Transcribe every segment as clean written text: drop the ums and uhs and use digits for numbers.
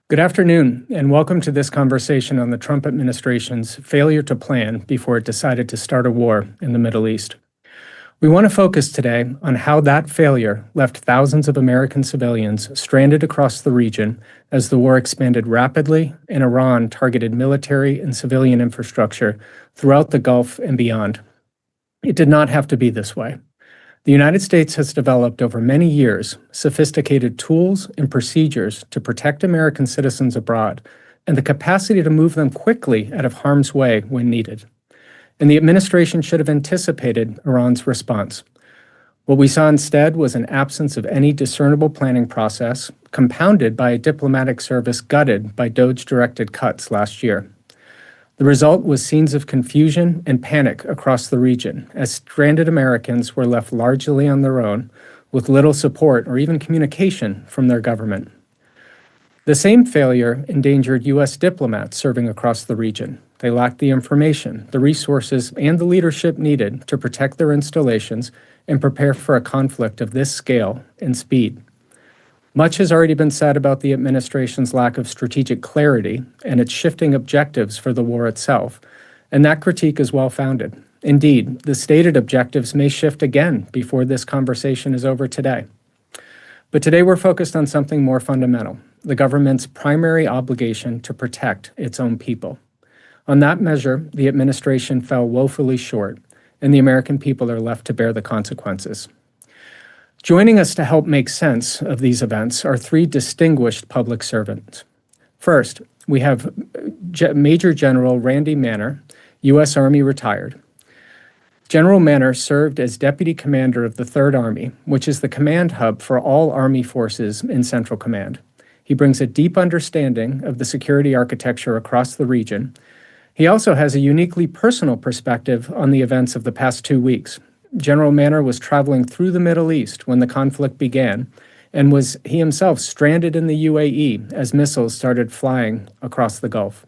Good afternoon, and welcome to this conversation on the Trump administration's failure to plan before it decided to start a war in the Middle East. We want to focus today on how that failure left thousands of American civilians stranded across the region as the war expanded rapidly and Iran targeted military and civilian infrastructure throughout the Gulf and beyond. It did not have to be this way. The United States has developed over many years sophisticated tools and procedures to protect American citizens abroad and the capacity to move them quickly out of harm's way when needed. And the administration should have anticipated Iran's response. What we saw instead was an absence of any discernible planning process, compounded by a diplomatic service gutted by DOJ-directed cuts last year. The result was scenes of confusion and panic across the region, as stranded Americans were left largely on their own, with little support or even communication from their government. The same failure endangered U.S. diplomats serving across the region. They lacked the information, the resources, and the leadership needed to protect their installations and prepare for a conflict of this scale and speed. Much has already been said about the administration's lack of strategic clarity and its shifting objectives for the war itself, and that critique is well-founded. Indeed, the stated objectives may shift again before this conversation is over today. But today we're focused on something more fundamental, the government's primary obligation to protect its own people. On that measure, the administration fell woefully short, and the American people are left to bear the consequences. Joining us to help make sense of these events are three distinguished public servants. First, we have Major General Randy Manner, U.S. Army retired. General Manner served as Deputy Commander of the 3rd Army, which is the command hub for all Army forces in Central Command. He brings a deep understanding of the security architecture across the region. He also has a uniquely personal perspective on the events of the past 2 weeks. General Manner was traveling through the Middle East when the conflict began, and was he himself stranded in the UAE as missiles started flying across the Gulf.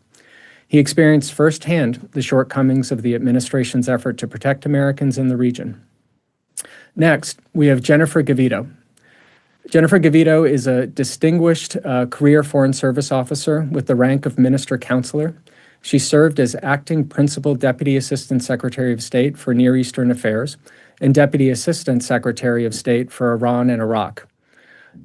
He experienced firsthand the shortcomings of the administration's effort to protect Americans in the region. Next, we have Jennifer Gavito. Jennifer Gavito is a distinguished career Foreign Service officer with the rank of Minister Counselor. She served as Acting Principal Deputy Assistant Secretary of State for Near Eastern Affairs and Deputy Assistant Secretary of State for Iran and Iraq.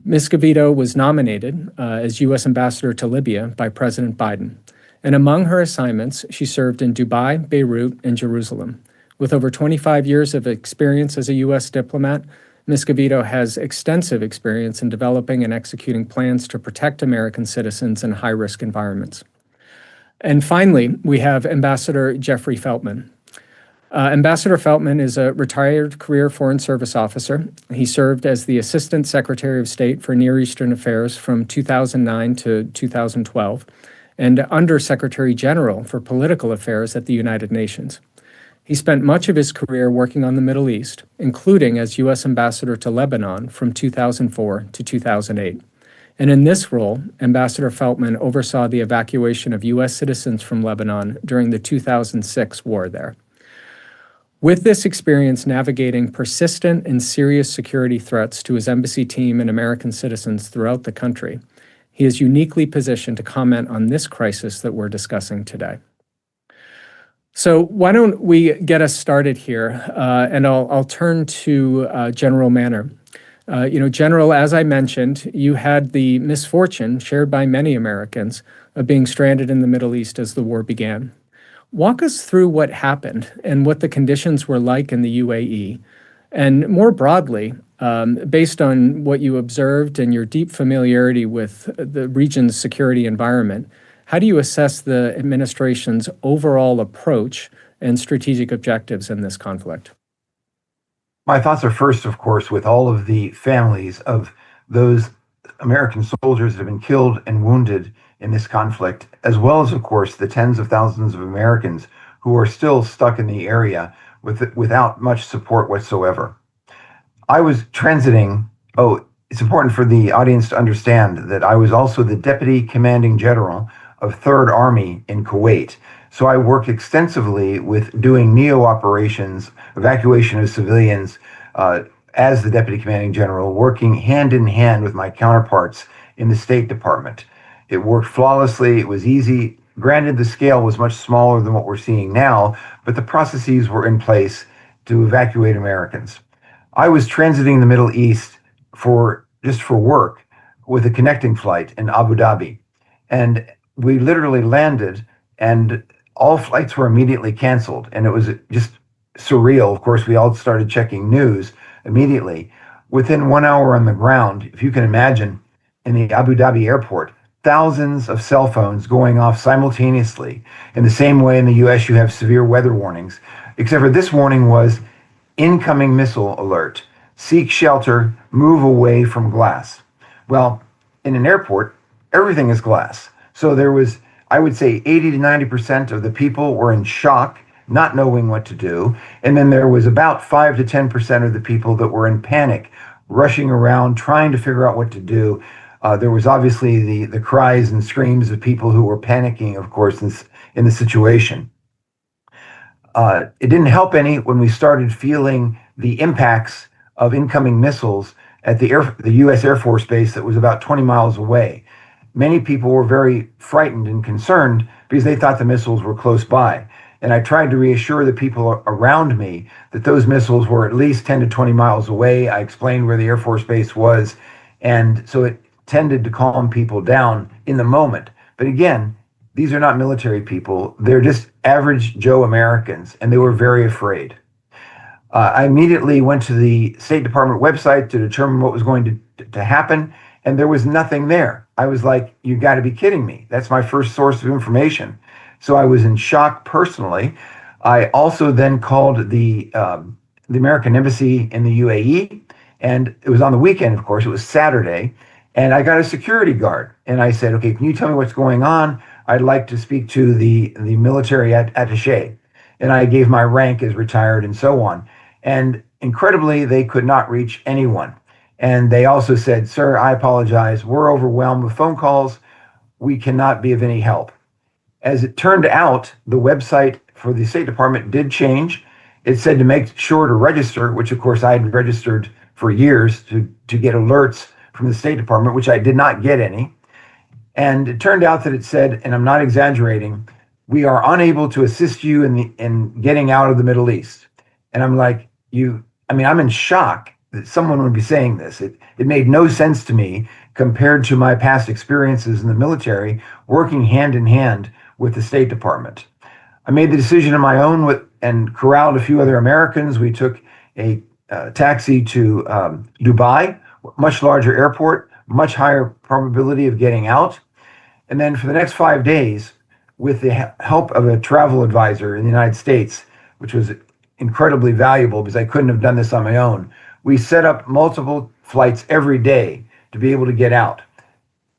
Ms. Gavito was nominated as U.S. Ambassador to Libya by President Biden. And among her assignments, she served in Dubai, Beirut, and Jerusalem. With over 25 years of experience as a U.S. diplomat, Ms. Gavito has extensive experience in developing and executing plans to protect American citizens in high-risk environments. And finally, we have Ambassador Jeffrey Feltman. Ambassador Feltman is a retired career Foreign Service officer. He served as the Assistant Secretary of State for Near Eastern Affairs from 2009 to 2012 and Under Secretary General for Political Affairs at the United Nations. He spent much of his career working on the Middle East, including as U.S. Ambassador to Lebanon from 2004 to 2008. And in this role, Ambassador Feltman oversaw the evacuation of U.S. citizens from Lebanon during the 2006 war there. With this experience navigating persistent and serious security threats to his embassy team and American citizens throughout the country, he is uniquely positioned to comment on this crisis that we're discussing today. So why don't we get us started here, and I'll turn to General Manner. General, as I mentioned, you had the misfortune, shared by many Americans, of being stranded in the Middle East as the war began. Walk us through what happened and what the conditions were like in the UAE. And more broadly, based on what you observed and your deep familiarity with the region's security environment, how do you assess the administration's overall approach and strategic objectives in this conflict? My thoughts are first, of course, with all of the families of those American soldiers that have been killed and wounded in this conflict, as well as, of course, the tens of thousands of Americans who are still stuck in the area without much support whatsoever. I was transiting, it's important for the audience to understand that I was also the Deputy Commanding General of 3rd Army in Kuwait. So I worked extensively with doing NEO operations, evacuation of civilians, as the Deputy Commanding General, working hand in hand with my counterparts in the State Department. It worked flawlessly. It was easy. Granted, the scale was much smaller than what we're seeing now, but the processes were in place to evacuate Americans. I was transiting the Middle East for work with a connecting flight in Abu Dhabi. And we literally landed and all flights were immediately canceled. And it was just surreal. Of course, we all started checking news immediately. Within 1 hour on the ground, if you can imagine, in the Abu Dhabi airport, thousands of cell phones going off simultaneously. In the same way in the US, you have severe weather warnings, except for this warning was incoming missile alert. Seek shelter, move away from glass. Well, in an airport, everything is glass. So there was, I would say, 80 to 90% of the people were in shock, not knowing what to do. And then there was about 5 to 10% of the people that were in panic, rushing around, trying to figure out what to do. There was obviously the cries and screams of people who were panicking, of course, in the situation. It didn't help any when we started feeling the impacts of incoming missiles at the U.S. Air Force Base that was about 20 miles away. Many people were very frightened and concerned because they thought the missiles were close by. And I tried to reassure the people around me that those missiles were at least 10 to 20 miles away. I explained where the Air Force Base was. And so it tended to calm people down in the moment. But again, these are not military people. They're just average Joe Americans, and they were very afraid. I immediately went to the State Department website to determine what was going to happen, and there was nothing there. I was like, you got to be kidding me. That's my first source of information. So I was in shock personally. I also then called the American Embassy in the UAE, and it was on the weekend, of course. It was Saturday, and I got a security guard. And I said, okay, can you tell me what's going on? I'd like to speak to the military attaché. And I gave my rank as retired and so on. And incredibly, they could not reach anyone. And they also said, sir, I apologize. We're overwhelmed with phone calls. We cannot be of any help. As it turned out, the website for the State Department did change. It said to make sure to register, which of course I had registered for years to get alerts from the State Department, which I did not get any. And it turned out that it said, and I'm not exaggerating, we are unable to assist you in getting out of the Middle East. And I'm like, I'm in shock that someone would be saying this. It made no sense to me compared to my past experiences in the military, working hand in hand with the State Department. I made the decision on my own and corralled a few other Americans. We took a taxi to Dubai, much larger airport, much higher probability of getting out. And then for the next 5 days, with the help of a travel advisor in the United States, which was incredibly valuable because I couldn't have done this on my own, we set up multiple flights every day to be able to get out.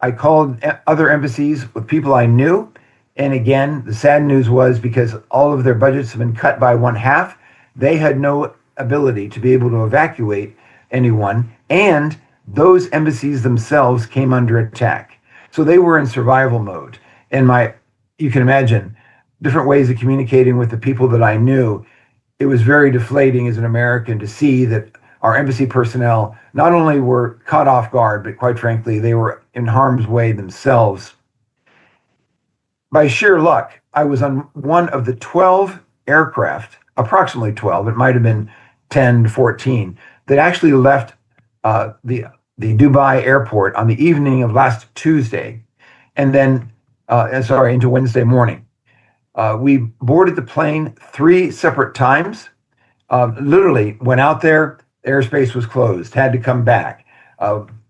I called other embassies with people I knew. And again, the sad news was because all of their budgets have been cut by 1/2, they had no ability to be able to evacuate anyone. And those embassies themselves came under attack. So they were in survival mode. And you can imagine different ways of communicating with the people that I knew. It was very deflating as an American to see that our embassy personnel not only were caught off guard, but quite frankly, they were in harm's way themselves. By sheer luck, I was on one of the 12 aircraft, approximately 12, it might have been 10 to 14, that actually left the Dubai airport on the evening of last Tuesday, and then, into Wednesday morning. We boarded the plane 3 separate times. Literally went out there, airspace was closed, had to come back.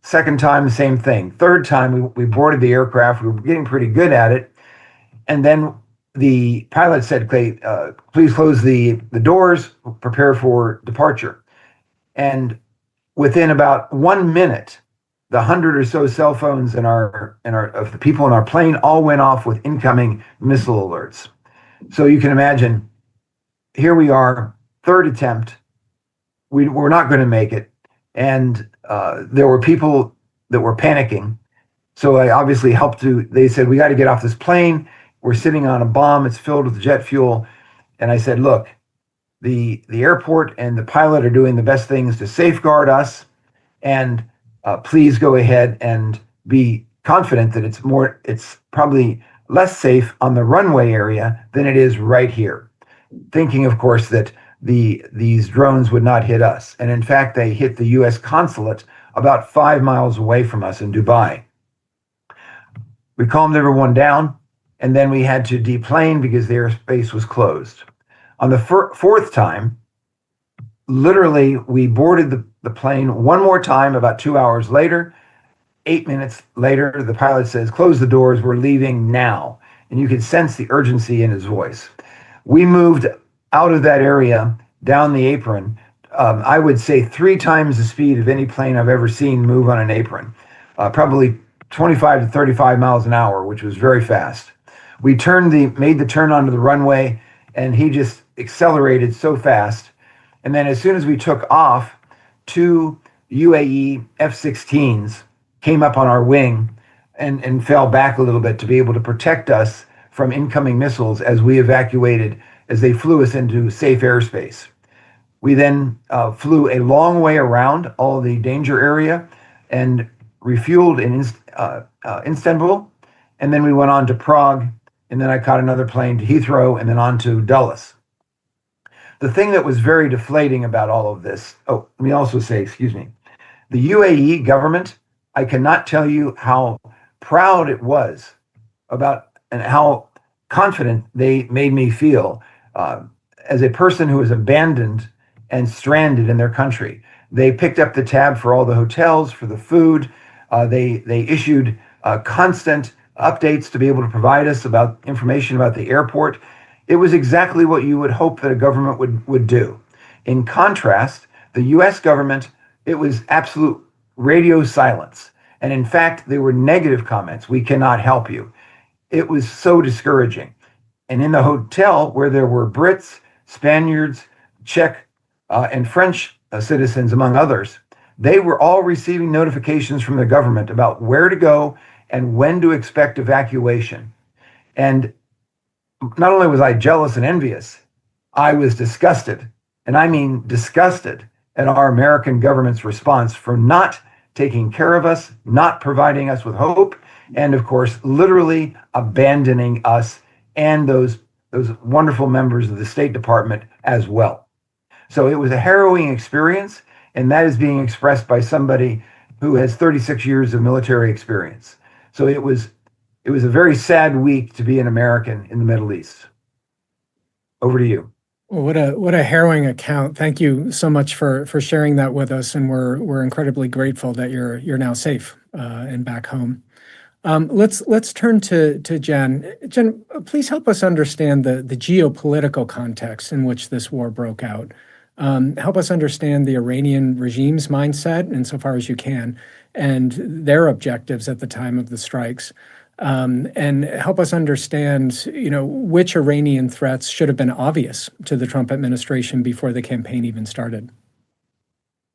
Second time, the same thing. Third time, we boarded the aircraft. We were getting pretty good at it. And then the pilot said, okay, please close the doors, prepare for departure. And within about 1 minute, the 100 or so cell phones of the people in our plane all went off with incoming missile alerts. So you can imagine, here we are, third attempt. We're not going to make it. And there were people that were panicking. So I obviously they said, we got to get off this plane. We're sitting on a bomb. It's filled with jet fuel. And I said, look, the airport and the pilot are doing the best things to safeguard us. And please go ahead and be confident that it's probably less safe on the runway area than it is right here, thinking, of course, that these drones would not hit us. And in fact, they hit the U.S. consulate about 5 miles away from us in Dubai. We calmed everyone down, and then we had to deplane because the airspace was closed. On the fourth time, literally, we boarded the plane one more time about 2 hours later. 8 minutes later, the pilot says, "Close the doors, we're leaving now." And you could sense the urgency in his voice. We moved out of that area down the apron, I would say 3 times the speed of any plane I've ever seen move on an apron, probably 25 to 35 miles an hour, which was very fast. We made the turn onto the runway, and he just accelerated so fast. And then as soon as we took off, 2 UAE F-16s came up on our wing and fell back a little bit to be able to protect us from incoming missiles as we evacuated, as they flew us into safe airspace. We then flew a long way around all the danger area and refueled in Istanbul. And then we went on to Prague, and then I caught another plane to Heathrow and then on to Dulles. The thing that was very deflating about all of this, let me also say, excuse me, the UAE government, I cannot tell you how proud it was about and how confident they made me feel as a person who was abandoned and stranded in their country. They picked up the tab for all the hotels, for the food. They issued constant updates to be able to provide us about information about the airport. It was exactly what you would hope that a government would do. In contrast, the US government, it was absolute radio silence. And in fact, there were negative comments. "We cannot help you." It was so discouraging. And in the hotel where there were Brits, Spaniards, Czech, and French citizens, among others, they were all receiving notifications from the government about where to go and when to expect evacuation. And not only was I jealous and envious, I was disgusted, and I mean disgusted, at our American government's response for not taking care of us, not providing us with hope, and of course, literally abandoning us and those wonderful members of the State Department as well. So it was a harrowing experience, and that is being expressed by somebody who has 36 years of military experience. So it was a very sad week to be an American in the Middle East. Over to you. Well, what a harrowing account. Thank you so much for sharing that with us, and we're incredibly grateful that you're now safe and back home. Let's turn to Jen. Jen, please help us understand the geopolitical context in which this war broke out. Help us understand the Iranian regime's mindset, insofar as you can, and their objectives at the time of the strikes. And help us understand, which Iranian threats should have been obvious to the Trump administration before the campaign even started.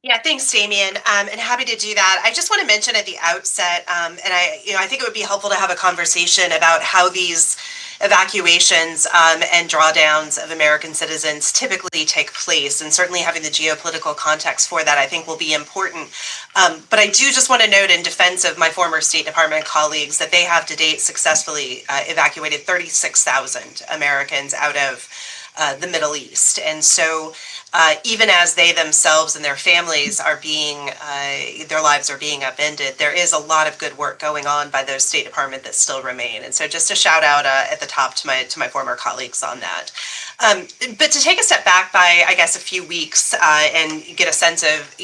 Yeah, thanks, Damien, and happy to do that. I just want to mention at the outset, and I think it would be helpful to have a conversation about how these evacuations and drawdowns of American citizens typically take place, and certainly having the geopolitical context for that, I think, will be important. But I do just want to note, in defense of my former State Department colleagues, that they have to date successfully evacuated 36,000 Americans out of the Middle East. And so even as they themselves and their families are their lives are being upended, there is a lot of good work going on by those State Department that still remain. And so just a shout out at the top to my former colleagues on that. But to take a step back by, I guess, a few weeks and get a sense of,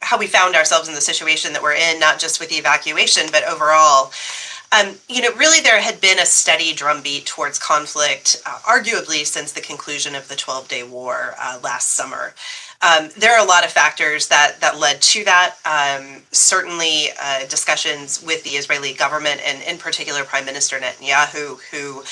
how we found ourselves in the situation that we're in, not just with the evacuation, but overall. Really there had been a steady drumbeat towards conflict, arguably since the conclusion of the 12-day war last summer. There are a lot of factors that led to that. Certainly discussions with the Israeli government, and in particular Prime Minister Netanyahu, who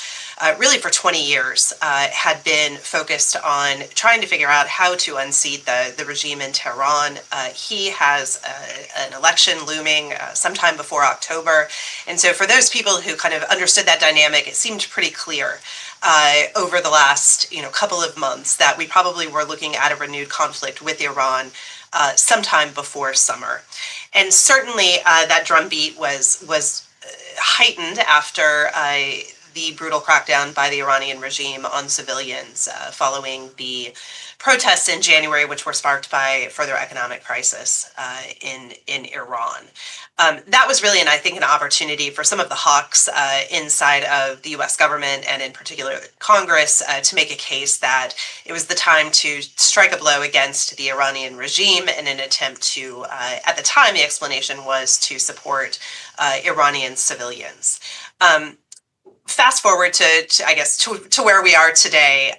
really for 20 years had been focused on trying to figure out how to unseat the regime in Tehran. He has an election looming sometime before October. And so for those people who kind of understood that dynamic, it seemed pretty clear over the last couple of months that we probably were looking at a renewed conflict with Iran sometime before summer. And certainly that drumbeat was heightened after the brutal crackdown by the Iranian regime on civilians following the protests in January, which were sparked by further economic crisis in Iran. That was really, and I think, an opportunity for some of the hawks inside of the U.S. government and in particular Congress to make a case that it was the time to strike a blow against the Iranian regime in an attempt to, at the time, the explanation was to support Iranian civilians. Fast forward to where we are today,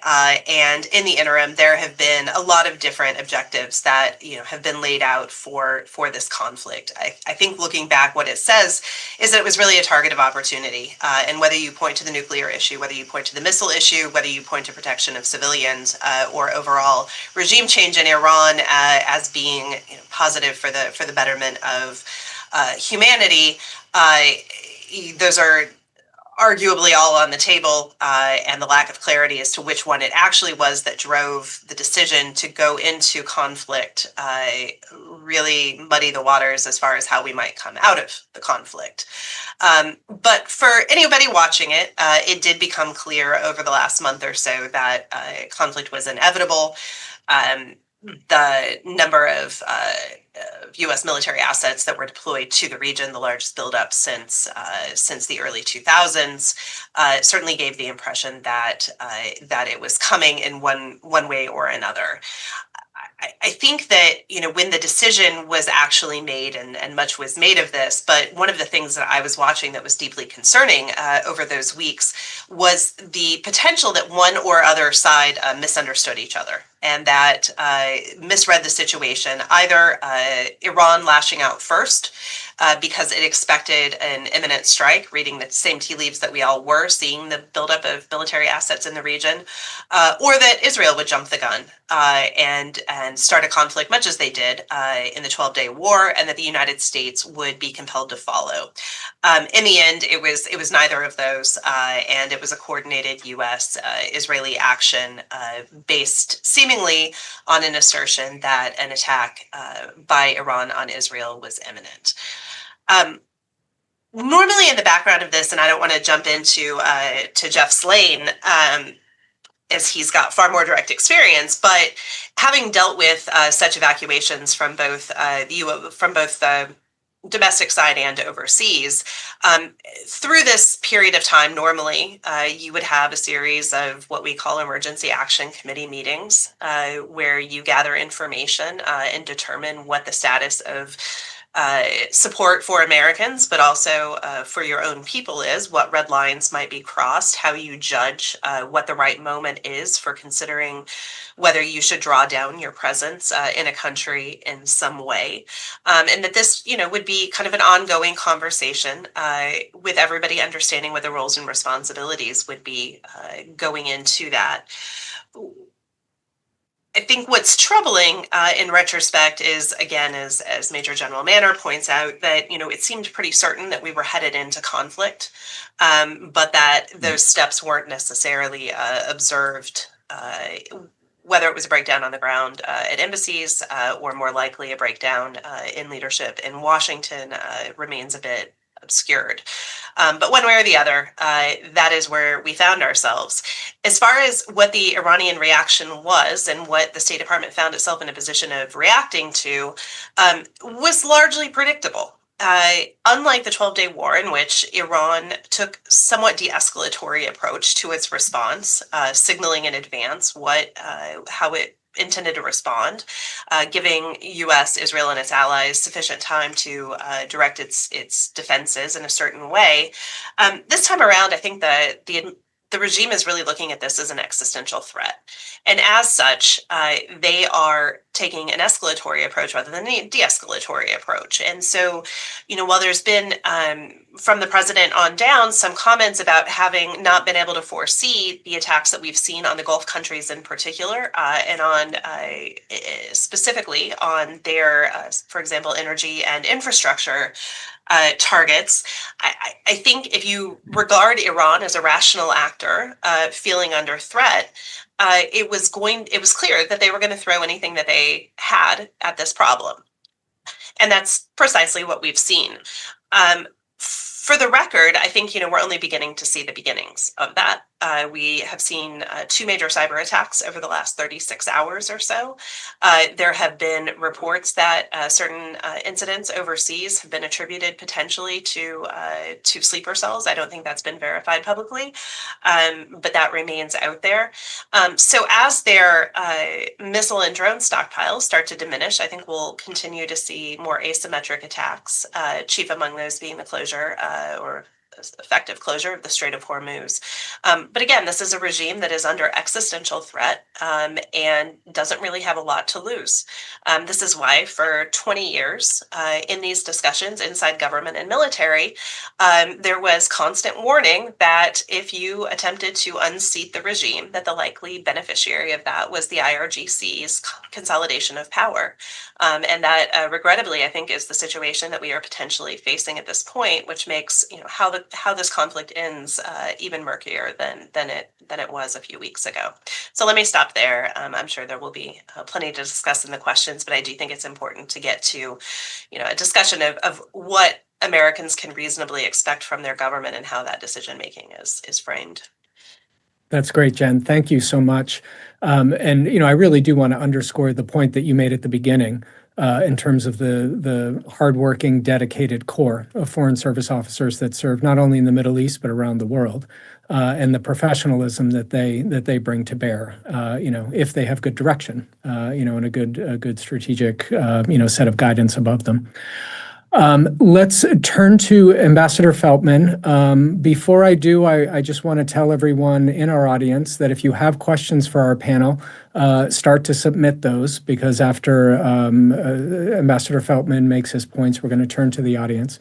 and in the interim, there have been a lot of different objectives that have been laid out for this conflict. I think looking back, what it says is that it was really a target of opportunity, and whether you point to the nuclear issue, whether you point to the missile issue, whether you point to protection of civilians, or overall regime change in Iran as being positive for the betterment of humanity, those are arguably all on the table, and the lack of clarity as to which one it actually was that drove the decision to go into conflict really muddy the waters as far as how we might come out of the conflict. But for anybody watching it, it did become clear over the last month or so that conflict was inevitable. The number of U.S. military assets that were deployed to the region, the largest buildup since the early 2000s, certainly gave the impression that it was coming in one way or another. I think that, when the decision was actually made, and much was made of this, but one of the things that I was watching that was deeply concerning over those weeks was the potential that one or other side misunderstood each other and that misread the situation, either Iran lashing out first because it expected an imminent strike, reading the same tea leaves that we all were, seeing the buildup of military assets in the region, or that Israel would jump the gun and start a conflict, much as they did in the 12-day war, and that the United States would be compelled to follow. In the end, it was neither of those, and it was a coordinated U.S.-Israeli action based seemingly on an assertion that an attack by Iran on Israel was imminent. Normally in the background of this, and I don't want to jump into to Jeff's lane, as he's got far more direct experience, but having dealt with such evacuations from both the domestic side and overseas, through this period of time, normally you would have a series of what we call emergency action committee meetings, where you gather information and determine what the status of support for Americans, but also for your own people is, what red lines might be crossed, how you judge what the right moment is for considering whether you should draw down your presence in a country in some way. And that this, would be kind of an ongoing conversation with everybody understanding what the roles and responsibilities would be going into that. I think what's troubling in retrospect is, again, as Major General Manner points out, that, it seemed pretty certain that we were headed into conflict, but that those steps weren't necessarily observed, whether it was a breakdown on the ground at embassies or more likely a breakdown in leadership in Washington remains a bit obscured. But one way or the other, that is where we found ourselves. As far as what the Iranian reaction was and what the State Department found itself in a position of reacting to was largely predictable. Unlike the 12-day war, in which Iran took somewhat de-escalatory approach to its response, signaling in advance how it intended to respond, giving U.S., Israel, and its allies sufficient time to direct its defenses in a certain way. This time around, I think that the regime is really looking at this as an existential threat. And as such, they are taking an escalatory approach rather than a de-escalatory approach. And so, while there's been, from the president on down, some comments about having not been able to foresee the attacks that we've seen on the Gulf countries in particular, and on specifically on their, for example, energy and infrastructure, targets. I think if you regard Iran as a rational actor feeling under threat, it was clear that they were going to throw anything that they had at this problem. And that's precisely what we've seen. For the record, I think, we're only beginning to see the beginnings of that. We have seen 2 major cyber attacks over the last 36 hours or so. There have been reports that certain incidents overseas have been attributed potentially to sleeper cells. I don't think that's been verified publicly, but that remains out there. So as their missile and drone stockpiles start to diminish, I think we'll continue to see more asymmetric attacks, chief among those being the closure or effective closure of the Strait of Hormuz. But again, this is a regime that is under existential threat and doesn't really have a lot to lose. This is why for 20 years in these discussions inside government and military, there was constant warning that if you attempted to unseat the regime, that the likely beneficiary of that was the IRGC's consolidation of power. And that regrettably, I think, is the situation that we are potentially facing at this point, which makes how this conflict ends even murkier than it was a few weeks ago. So let me stop there. I'm sure there will be plenty to discuss in the questions, but I do think it's important to get to a discussion of what Americans can reasonably expect from their government and how that decision making is framed. That's great, Jen. Thank you so much. And I really do want to underscore the point that you made at the beginning in terms of the hardworking, dedicated core of Foreign Service officers that serve not only in the Middle East but around the world, and the professionalism that they bring to bear. If they have good direction, and a good strategic, set of guidance above them. Let's turn to Ambassador Feltman. Before I do, I just want to tell everyone in our audience that if you have questions for our panel, start to submit those, because after Ambassador Feltman makes his points, we're going to turn to the audience.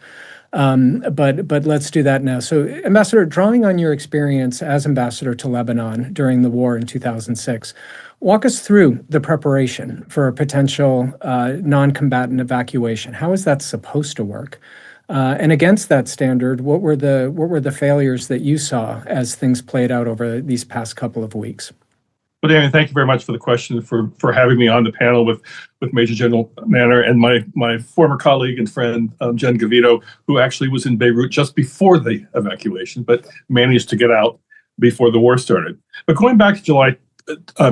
But let's do that now. So, Ambassador, drawing on your experience as ambassador to Lebanon during the war in 2006, walk us through the preparation for a potential non-combatant evacuation. How is that supposed to work? And against that standard, what were the failures that you saw as things played out over these past couple of weeks? Well, Damian, thank you very much for the question, for having me on the panel with Major General Manner and my former colleague and friend, Jen Gavito, who actually was in Beirut just before the evacuation, but managed to get out before the war started. But going back to July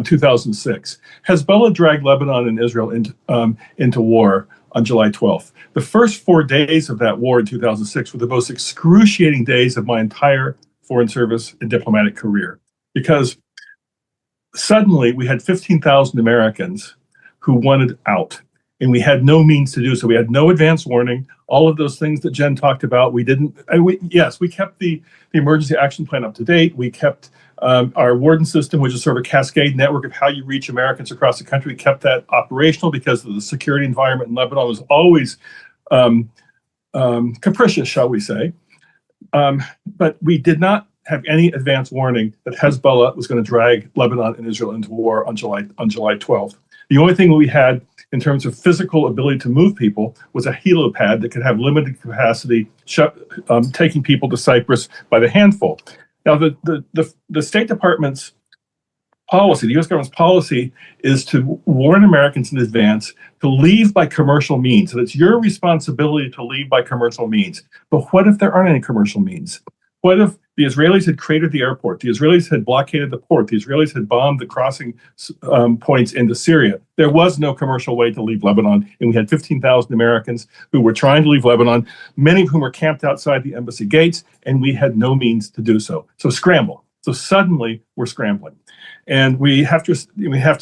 2006, Hezbollah dragged Lebanon and Israel into war on July 12th. The first 4 days of that war in 2006 were the most excruciating days of my entire Foreign Service and diplomatic career, because suddenly we had 15,000 Americans who wanted out, and we had no means to do so. We had no advance warning. All of those things that Jen talked about, we didn't. We kept the emergency action plan up to date. We kept our warden system, which is sort of a cascade network of how you reach Americans across the country. We kept that operational because the security environment in Lebanon was always capricious, shall we say. But we did not have any advance warning that Hezbollah was going to drag Lebanon and Israel into war on July 12th. The only thing we had in terms of physical ability to move people was a helipad that could have limited capacity, taking people to Cyprus by the handful. Now, the State Department's policy, the U.S. government's policy, is to warn Americans in advance to leave by commercial means. So it's your responsibility to leave by commercial means. But what if there aren't any commercial means? What if the Israelis had cratered the airport? The Israelis had blockaded the port. The Israelis had bombed the crossing points into Syria. There was no commercial way to leave Lebanon, and we had 15,000 Americans who were trying to leave Lebanon, many of whom were camped outside the embassy gates, and we had no means to do so. So scramble. So suddenly we're scrambling. And we have to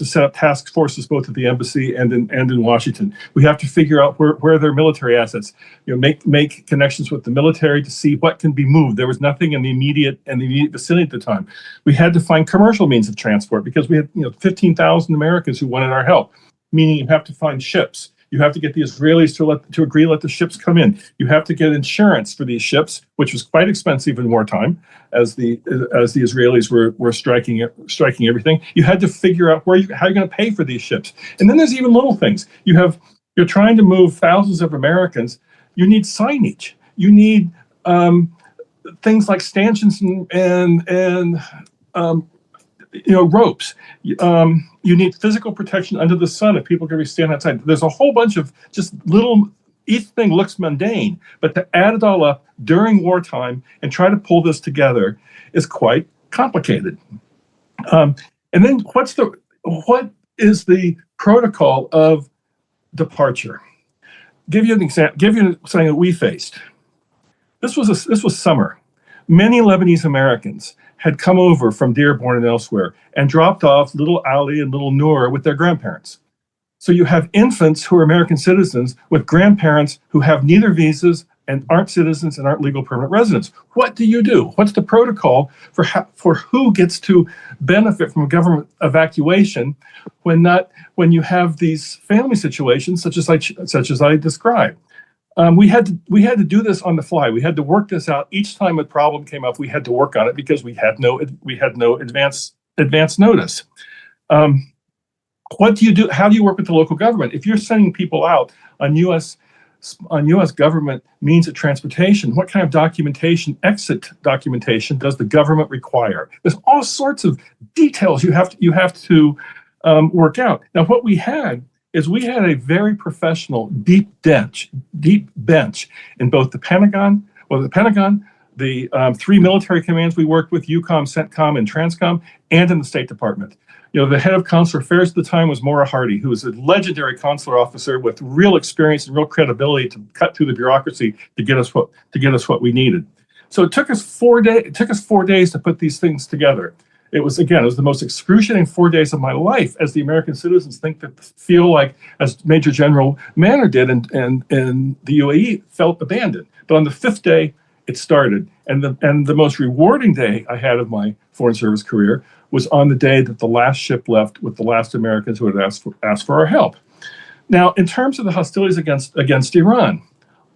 set up task forces both at the embassy and in Washington. We have to figure out where their military assets. Make connections with the military to see what can be moved. There was nothing in the immediate vicinity at the time. We had to find commercial means of transport because we had 15,000 Americans who wanted our help. Meaning you have to find ships. You have to get the Israelis to agree to let the ships come in. You have to get insurance for these ships, which was quite expensive in wartime, as the Israelis were striking everything. You had to figure out how you're going to pay for these ships. And then there's even little things. You're trying to move thousands of Americans. You need signage. You need things like stanchions and ropes. You need physical protection under the sun if people are going to be standing outside. There's a whole bunch of just little. Each thing looks mundane, but to add it all up during wartime and try to pull this together is quite complicated. And then what is the protocol of departure? Give you an example. Give you something that we faced. This was summer. Many Lebanese Americans had come over from Dearborn and elsewhere and dropped off little Ali and little Noor with their grandparents. So you have infants who are American citizens with grandparents who have neither visas and aren't citizens and aren't legal permanent residents. What do you do? What's the protocol for who gets to benefit from a government evacuation when you have these family situations such as I described? We had to do this on the fly. We had to work this out each time a problem came up. We had to work on it because we had no advance notice. What do you do? How do you work with the local government? If you're sending people out on U.S. government means of transportation, what kind of documentation, exit documentation, does the government require? There's all sorts of details you have to work out. Now, what we had is we had a very professional deep bench in both the Pentagon, the three military commands we worked with, EUCOM, CENTCOM, and TRANSCOM, and in the State Department. The head of consular affairs at the time was Maura Hardy, who was a legendary consular officer with real experience and real credibility to cut through the bureaucracy to get us what we needed. So it took us 4 days. It took us 4 days to put these things together. It was the most excruciating 4 days of my life, as the American citizens feel like, as Major General Manor did, and the UAE felt abandoned. But on the 5th day, it started, and the most rewarding day I had of my Foreign Service career was on the day that the last ship left with the last Americans who had asked for our help. Now, in terms of the hostilities against Iran,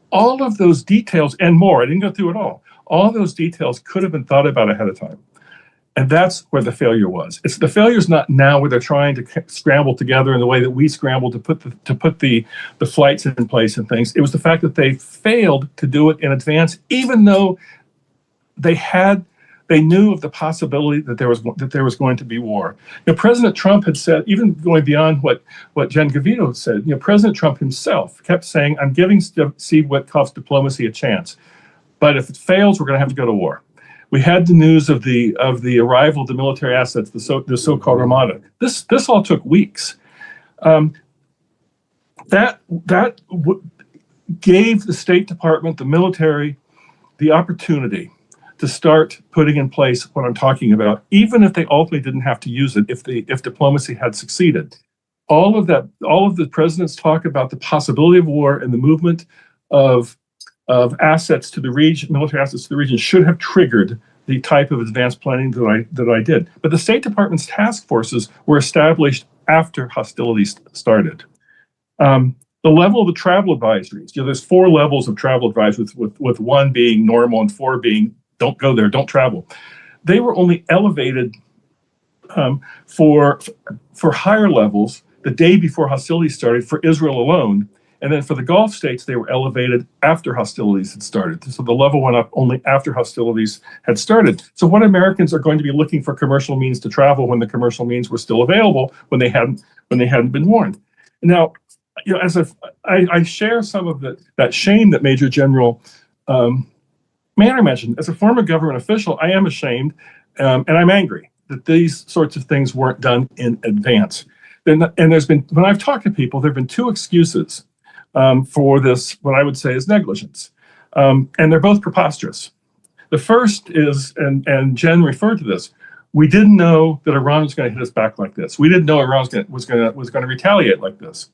all of those details and more, I didn't go through it all of those details could have been thought about ahead of time. And that's where the failure was. The failure is not now where they're trying to scramble together in the way that we scrambled to put the flights in place and things. It was the fact that they failed to do it in advance, even though they knew of the possibility that there was going to be war. President Trump had said, even going beyond what Jen Gavito said, President Trump himself kept saying, "I'm giving Steve Witkoff's diplomacy a chance, but if it fails, we're going to have to go to war." We had the news of the arrival of the military assets, the so-called Armada. This all took weeks. That gave the State Department, the military, the opportunity to start putting in place what I'm talking about, even if they ultimately didn't have to use it, if diplomacy had succeeded. All of the president's talk about the possibility of war and the movement of assets to the region, military assets to the region, should have triggered the type of advanced planning that I did. But the State Department's task forces were established after hostilities started. The level of the travel advisories, there's 4 levels of travel advisories, with 1 being normal and 4 being don't go there, don't travel. They were only elevated for higher levels the day before hostilities started for Israel alone. And then for the Gulf states, they were elevated after hostilities had started. So the level went up only after hostilities had started. So what Americans are going to be looking for commercial means to travel when the commercial means were still available, when they hadn't been warned. Now, as I share some of that shame that Major General Manor mentioned. As a former government official, I am ashamed and I'm angry that these sorts of things weren't done in advance. And when I've talked to people, there have been 2 excuses for this, what I would say is negligence. And they're both preposterous. The first is, and Jen referred to this, we didn't know that Iran was going to hit us back like this. We didn't know Iran was going to retaliate like this.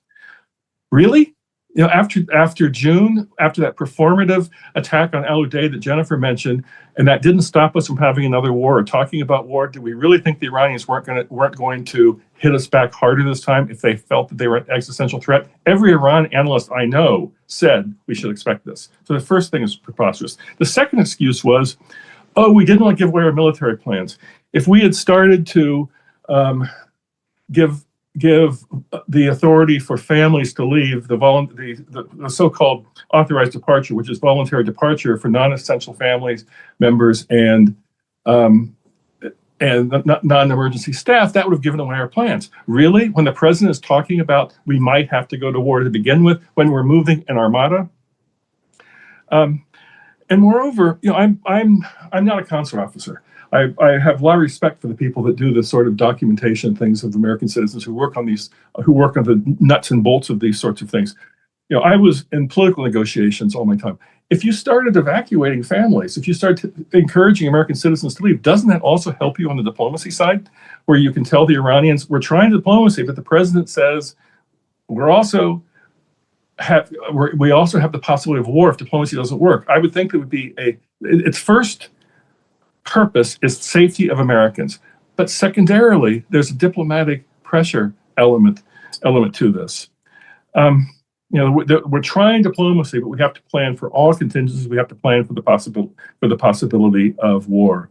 Really? After June, after that performative attack on Al Udeid that Jennifer mentioned, and that didn't stop us from having another war or talking about war, did we really think the Iranians weren't going to hit us back harder this time if they felt that they were an existential threat? Every Iran analyst I know said we should expect this. So the first thing is preposterous. The second excuse was, we didn't want to give away our military plans. If we had started to give give the authority for families to leave the so-called authorized departure, which is voluntary departure for non-essential families members and non-emergency staff. That would have given away our plans. Really, when the president is talking about we might have to go to war to begin with when we're moving an armada. And moreover, I'm not a consular officer. I have a lot of respect for the people that do the sort of documentation things of American citizens who work on the nuts and bolts of these sorts of things. I was in political negotiations all my time. If you started evacuating families, if you start encouraging American citizens to leave, doesn't that also help you on the diplomacy side, where you can tell the Iranians we're trying diplomacy, but the president says we also have the possibility of war if diplomacy doesn't work? I would think that would be its first purpose is safety of Americans, but secondarily, there's a diplomatic pressure element to this. We're trying diplomacy, but we have to plan for all contingencies. We have to plan for the possibility of war.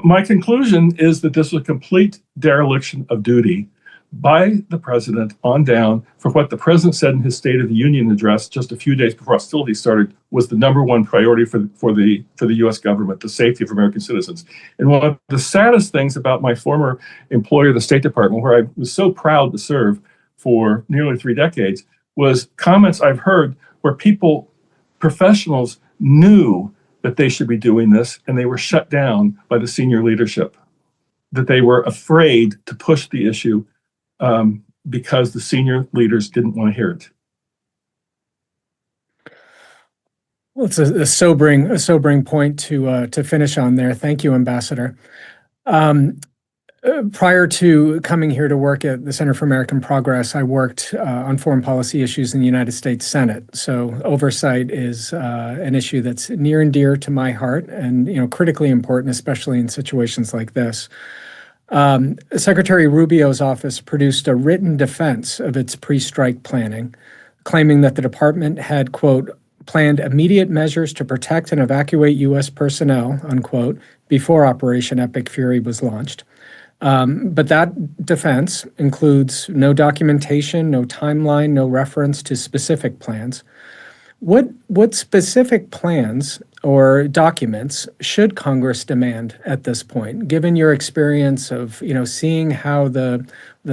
My conclusion is that this was a complete dereliction of duty by the president on down for what the president said in his State of the Union address just a few days before hostilities started was the number one priority for the U.S. government, the safety of American citizens. And one of the saddest things about my former employer, the State Department, where I was so proud to serve for nearly 3 decades, was comments I've heard where professionals knew that they should be doing this, and they were shut down by the senior leadership, that they were afraid to push the issue because the senior leaders didn't want to hear it. Well, it's a sobering point to finish on there. Thank you, Ambassador. Prior to coming here to work at the Center for American Progress, I worked on foreign policy issues in the United States Senate. So oversight is an issue that's near and dear to my heart, and critically important, especially in situations like this. Secretary Rubio's office produced a written defense of its pre-strike planning, claiming that the department had, quote, planned immediate measures to protect and evacuate U.S. personnel, unquote, before Operation Epic Fury was launched. But that defense includes no documentation, no timeline, no reference to specific plans. What specific plans or documents should Congress demand at this point, given your experience of seeing how the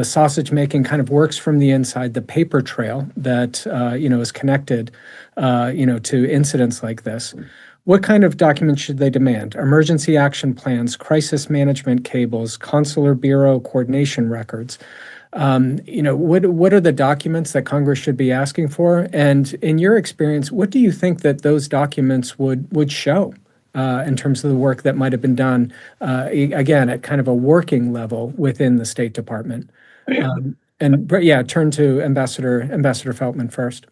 sausage making kind of works from the inside, the paper trail that is connected to incidents like this? What kind of documents should they demand? Emergency action plans, crisis management cables, consular bureau coordination records. What are the documents that Congress should be asking for? And in your experience, what do you think that those documents would show in terms of the work that might have been done, again, at kind of a working level within the State Department? Turn to Ambassador Feltman first.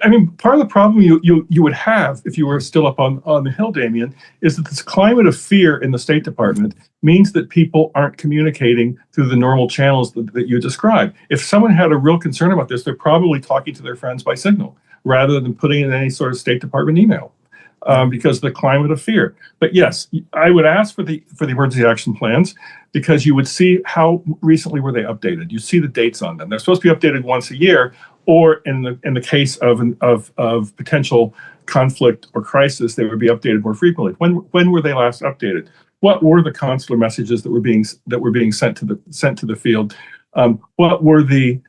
I mean, part of the problem you would have if you were still up on the Hill, Damien, is that this climate of fear in the State Department means that people aren't communicating through the normal channels that you described. If someone had a real concern about this, they're probably talking to their friends by Signal rather than putting in any sort of State Department email because of the climate of fear. But yes, I would ask for the emergency action plans because you would see how recently were they updated. You see the dates on them. They're supposed to be updated once a year, or in the case of potential conflict or crisis, they would be updated more frequently. When were they last updated? What were the consular messages that were being sent to the field? What were the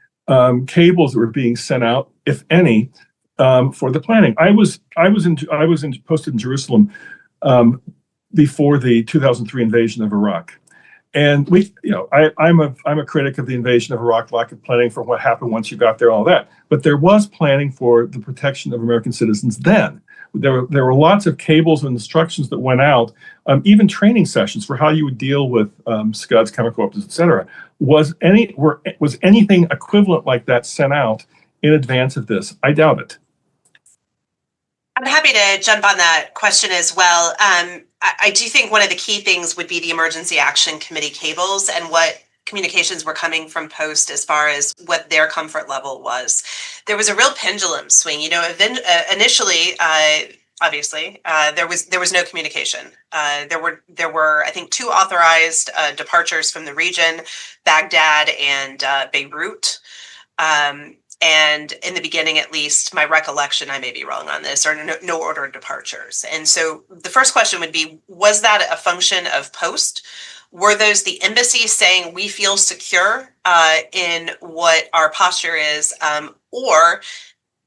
cables that were being sent out, if any, for the planning? I was posted in Jerusalem before the 2003 invasion of Iraq. And I'm a critic of the invasion of Iraq, lack of planning for what happened once you got there, all that. But there was planning for the protection of American citizens then. There were lots of cables and instructions that went out, even training sessions for how you would deal with SCUDs, chemical weapons, et cetera. Was anything equivalent like that sent out in advance of this? I doubt it. I'm happy to jump on that question as well. I do think one of the key things would be the Emergency Action Committee cables and what communications were coming from Post as far as what their comfort level was. There was a real pendulum swing. Initially, obviously. There was no communication. There were I think 2 authorized departures from the region, Baghdad and Beirut. And in the beginning, at least, my recollection, I may be wrong on this, are no ordered departures. And so the first question would be, was that a function of post? Were those the embassies saying we feel secure in what our posture is, or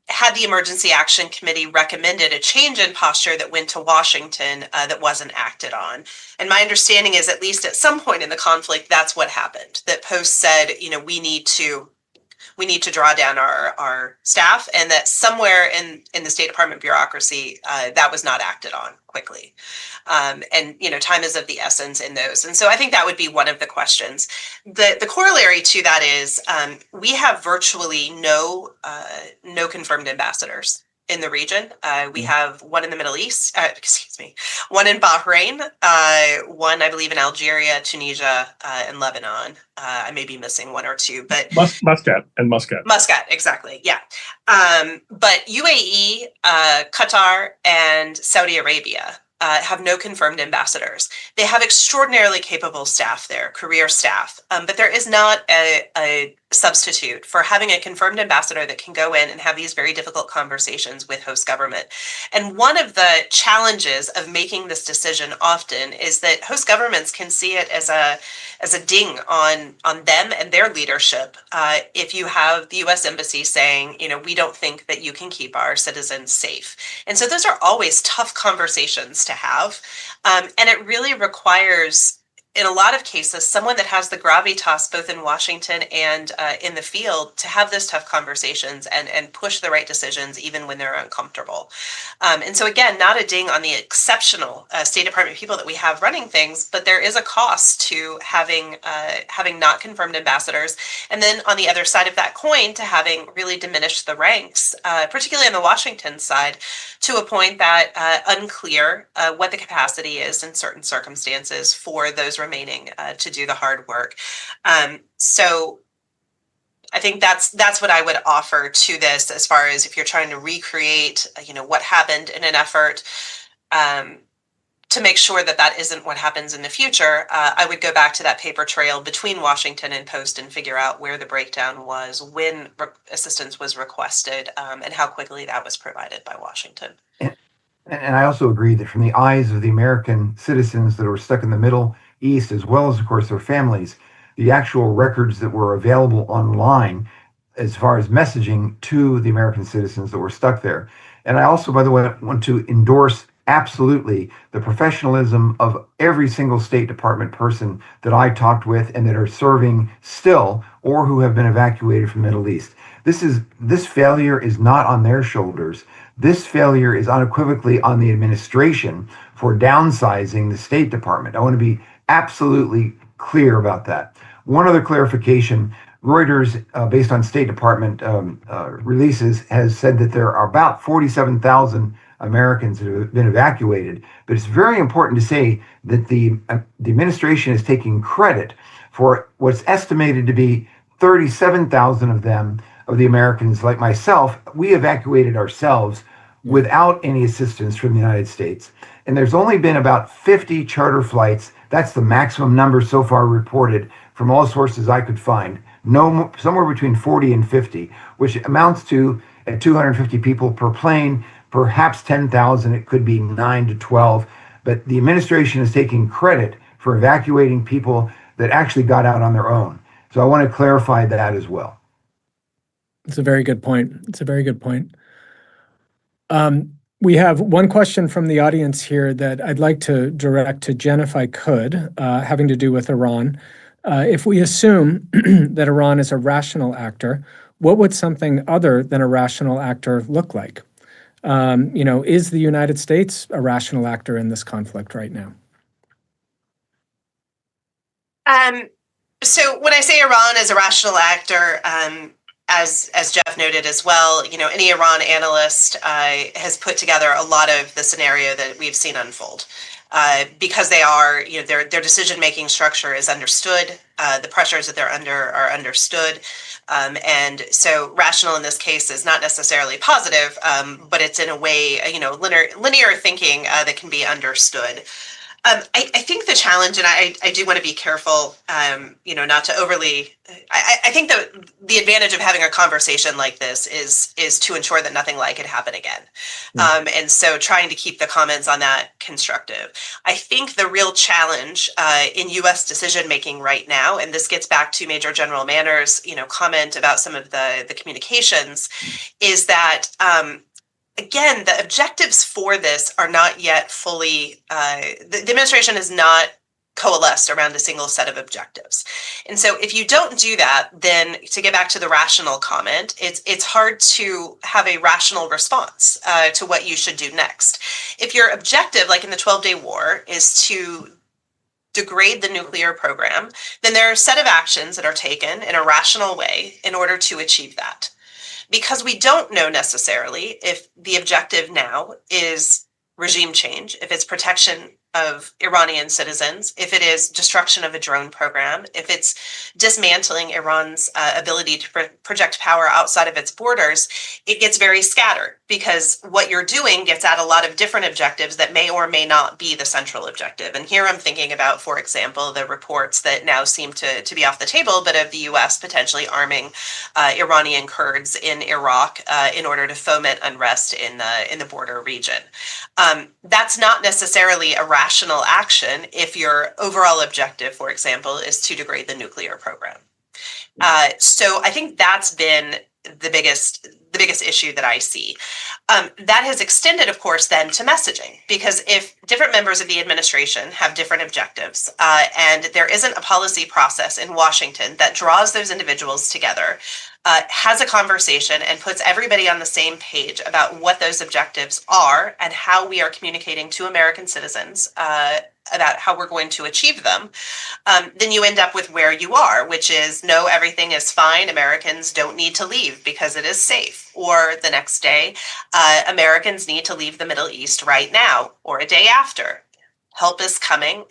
had the Emergency Action Committee recommended a change in posture that went to Washington that wasn't acted on? And my understanding is, at least at some point in the conflict, that's what happened. That Post said, we need to draw down our staff, and that somewhere in the State Department bureaucracy, that was not acted on quickly. And time is of the essence in those. And so I think that would be one of the questions. The corollary to that is we have virtually no confirmed ambassadors in the region. We have one in the Middle East, one in Bahrain, one, I believe, in Algeria, Tunisia, and Lebanon. I may be missing 1 or 2, but Muscat, exactly, yeah. But UAE, Qatar, and Saudi Arabia have no confirmed ambassadors. They have extraordinarily capable staff there, career staff, but there is not a substitute for having a confirmed ambassador that can go in and have these very difficult conversations with host government. And one of the challenges of making this decision often is that host governments can see it as a ding on them and their leadership. If you have the U.S. Embassy saying, we don't think that you can keep our citizens safe. And so those are always tough conversations to have. And it really requires, in a lot of cases, someone that has the gravitas both in Washington and in the field to have those tough conversations and push the right decisions even when they're uncomfortable. And so again, not a ding on the exceptional State Department people that we have running things, but there is a cost to having not confirmed ambassadors. And then on the other side of that coin, to having really diminished the ranks, particularly on the Washington side, to a point that unclear what the capacity is in certain circumstances for those remaining to do the hard work. So I think that's what I would offer to this, as far as if you're trying to recreate, what happened in an effort to make sure that that isn't what happens in the future. I would go back to that paper trail between Washington and Post and figure out where the breakdown was, when assistance was requested, and how quickly that was provided by Washington. And I also agree that from the eyes of the American citizens that were stuck in the Middle East, as well as, of course, their families, the actual records that were available online as far as messaging to the American citizens that were stuck there. And I also, by the way, want to endorse absolutely the professionalism of every single State Department person that I talked with and that are serving still or who have been evacuated from the Middle East. This failure is not on their shoulders. This failure is unequivocally on the administration for downsizing the State Department. I want to be absolutely clear about that. One other clarification: Reuters, based on State Department releases, has said that there are about 47,000 Americans that have been evacuated. But it's very important to say that the administration is taking credit for what's estimated to be 37,000 of them, of the Americans like myself. We evacuated ourselves without any assistance from the United States. And there's only been about 50 charter flights. That's the maximum number so far reported from all sources I could find. No, somewhere between 40 and 50, which amounts to, at 250 people per plane, perhaps 10,000. It could be 9 to 12. But the administration is taking credit for evacuating people that actually got out on their own. So I want to clarify that as well. It's a very good point. We have one question from the audience here that I'd like to direct to Jen, if I could, having to do with Iran. If we assume that Iran is a rational actor, what would something other than a rational actor look like? Is the United States a rational actor in this conflict right now? So when I say Iran is a rational actor, as Jeff noted as well, any Iran analyst has put together a lot of the scenario that we've seen unfold. because they are, their decision-making structure is understood. The pressures that they're under are understood. And so rational in this case is not necessarily positive, but it's in a way, linear thinking that can be understood. I think the challenge, and I do want to be careful, not to overly. I think the advantage of having a conversation like this is to ensure that nothing like it happen again, and so trying to keep the comments on that constructive. I think the real challenge in U.S. decision making right now, and this gets back to Major General Manner's comment about some of the communications, is that. Again, the objectives for this are not yet fully, the administration has not coalesced around a single set of objectives. And so if you don't do that, then to get back to the rational comment, it's hard to have a rational response to what you should do next. If your objective, like in the 12-day war, is to degrade the nuclear program, then there are a set of actions that are taken in a rational way in order to achieve that. Because we don't know necessarily if the objective now is regime change, if it's protection of Iranian citizens, if it is destruction of a drone program, if it's dismantling Iran's ability to project power outside of its borders, it gets very scattered because what you're doing gets at a lot of different objectives that may or may not be the central objective. And here I'm thinking about, for example, the reports that now seem to be off the table, but of the US potentially arming Iranian Kurds in Iraq in order to foment unrest in the border region. That's not necessarily a rational action if your overall objective, for example, is to degrade the nuclear program. So I think that's been the biggest issue that I see. That has extended, of course, then to messaging, because if different members of the administration have different objectives and there isn't a policy process in Washington that draws those individuals together, has a conversation and puts everybody on the same page about what those objectives are and how we are communicating to American citizens about how we're going to achieve them, then you end up with where you are, which is, no, everything is fine. Americans don't need to leave because it is safe. Or the next day, Americans need to leave the Middle East right now, or a day after. Help is coming,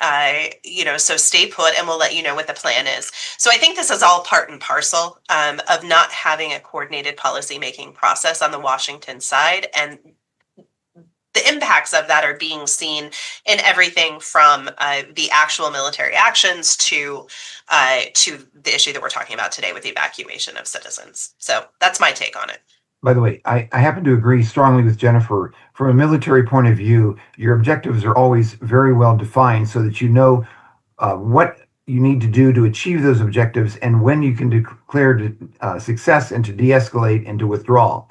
so stay put and we'll let you know what the plan is. So I think this is all part and parcel of not having a coordinated policymaking process on the Washington side. And the impacts of that are being seen in everything from the actual military actions to the issue that we're talking about today with the evacuation of citizens. So that's my take on it. By the way, I happen to agree strongly with Jennifer. From a military point of view, your objectives are always very well defined so that you know what you need to do to achieve those objectives and when you can declare success and to de-escalate and to withdraw.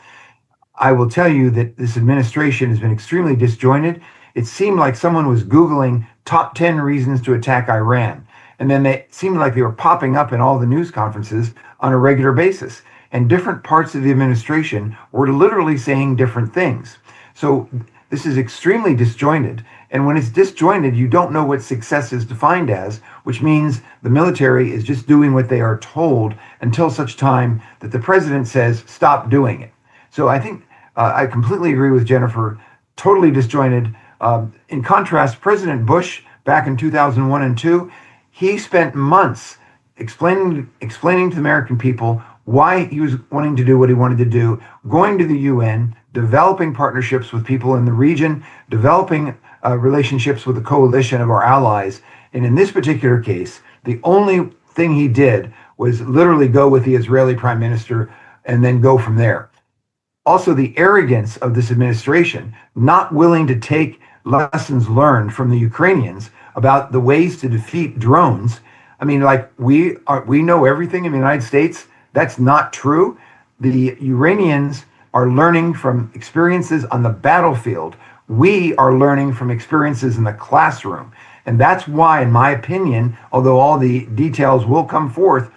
I will tell you that this administration has been extremely disjointed. It seemed like someone was Googling top 10 reasons to attack Iran. And then they seemed like they were popping up in all the news conferences on a regular basis. And different parts of the administration were literally saying different things. So this is extremely disjointed. And when it's disjointed, you don't know what success is defined as, which means the military is just doing what they are told until such time that the president says, stop doing it. So I think I completely agree with Jennifer, totally disjointed. In contrast, President Bush, back in 2001 and 2, he spent months explaining to the American people why he was wanting to do what he wanted to do, going to the UN, developing partnerships with people in the region, developing relationships with the coalition of our allies. And in this particular case, the only thing he did was literally go with the Israeli prime minister and then go from there. Also, the arrogance of this administration, not willing to take lessons learned from the Ukrainians about the ways to defeat drones. I mean, like we know everything in the United States. That's not true. The Iranians are learning from experiences on the battlefield. We are learning from experiences in the classroom. And that's why, in my opinion, although all the details will come forth,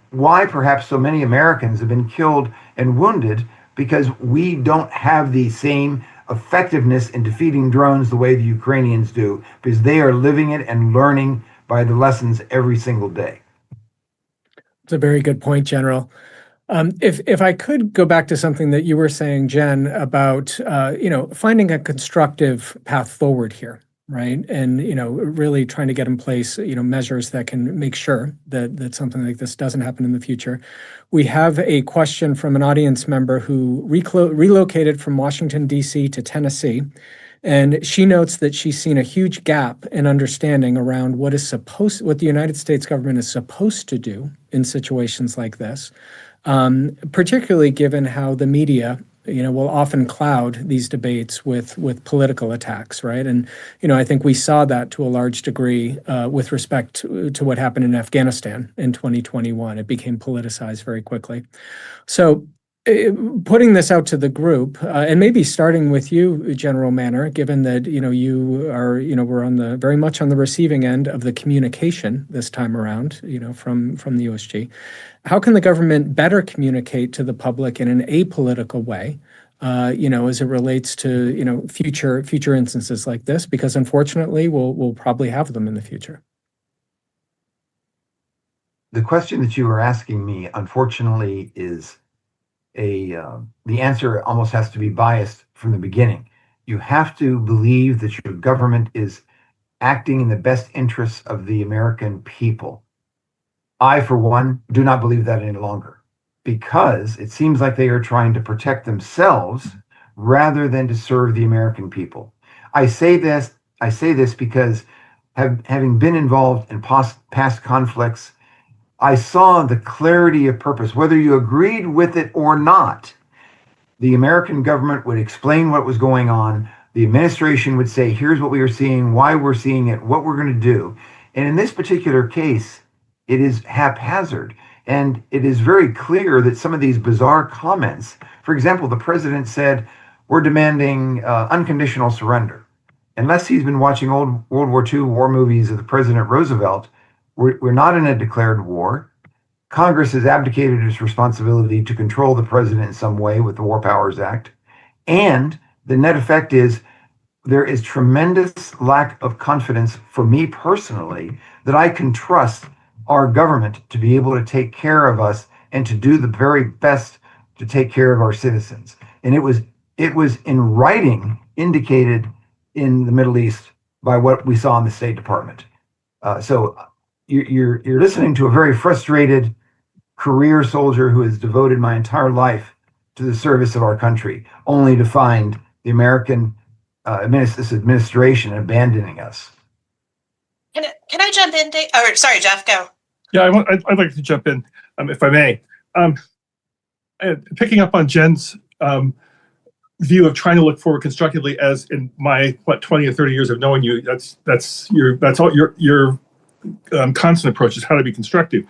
why perhaps so many Americans have been killed and wounded, because we don't have the same effectiveness in defeating drones the way the Ukrainians do, because they are living it and learning by the lessons every single day. It's a very good point, General. If I could go back to something that you were saying, Jen, about finding a constructive path forward here. right? And, really trying to get in place, measures that can make sure that something like this doesn't happen in the future. We have a question from an audience member who relocated from Washington, D.C. to Tennessee. And she notes that she's seen a huge gap in understanding around what the United States government is supposed to do in situations like this, particularly given how the media will often cloud these debates with political attacks, right? And, I think we saw that to a large degree with respect to what happened in Afghanistan in 2021. It became politicized very quickly. So putting this out to the group, and maybe starting with you, General Manner, given that, you are, we're very much on the receiving end of the communication this time around, from the USG. How can the government better communicate to the public in an apolitical way, as it relates to, future instances like this? Because unfortunately, we'll probably have them in the future. The question that you were asking me, unfortunately, is the answer almost has to be biased from the beginning. You have to believe that your government is acting in the best interests of the American people. I, for one, do not believe that any longer, because it seems like they are trying to protect themselves rather than to serve the American people. I say this because having been involved in past conflicts, I saw the clarity of purpose. Whether you agreed with it or not, the American government would explain what was going on. The administration would say, here's what we are seeing, why we're seeing it, what we're going to do. And in this particular case, it is haphazard. And it is very clear that some of these bizarre comments, for example, the president said, we're demanding unconditional surrender. Unless he's been watching old World War II war movies of the President Roosevelt, we're not in a declared war. Congress has abdicated its responsibility to control the president in some way with the War Powers Act. And the net effect is there is tremendous lack of confidence for me personally that I can trust our government to be able to take care of us and to do the very best to take care of our citizens. And it was in writing indicated in the Middle East by what we saw in the State Department. So you're listening to a very frustrated career soldier who has devoted my entire life to the service of our country, only to find the American this administration abandoning us. Can I jump in, Dave? Or sorry, Jeff, go. Yeah, I'd like to jump in, if I may. Picking up on Jen's view of trying to look forward constructively, as in my 20 or 30 years of knowing you, that's all your constant approach is how to be constructive.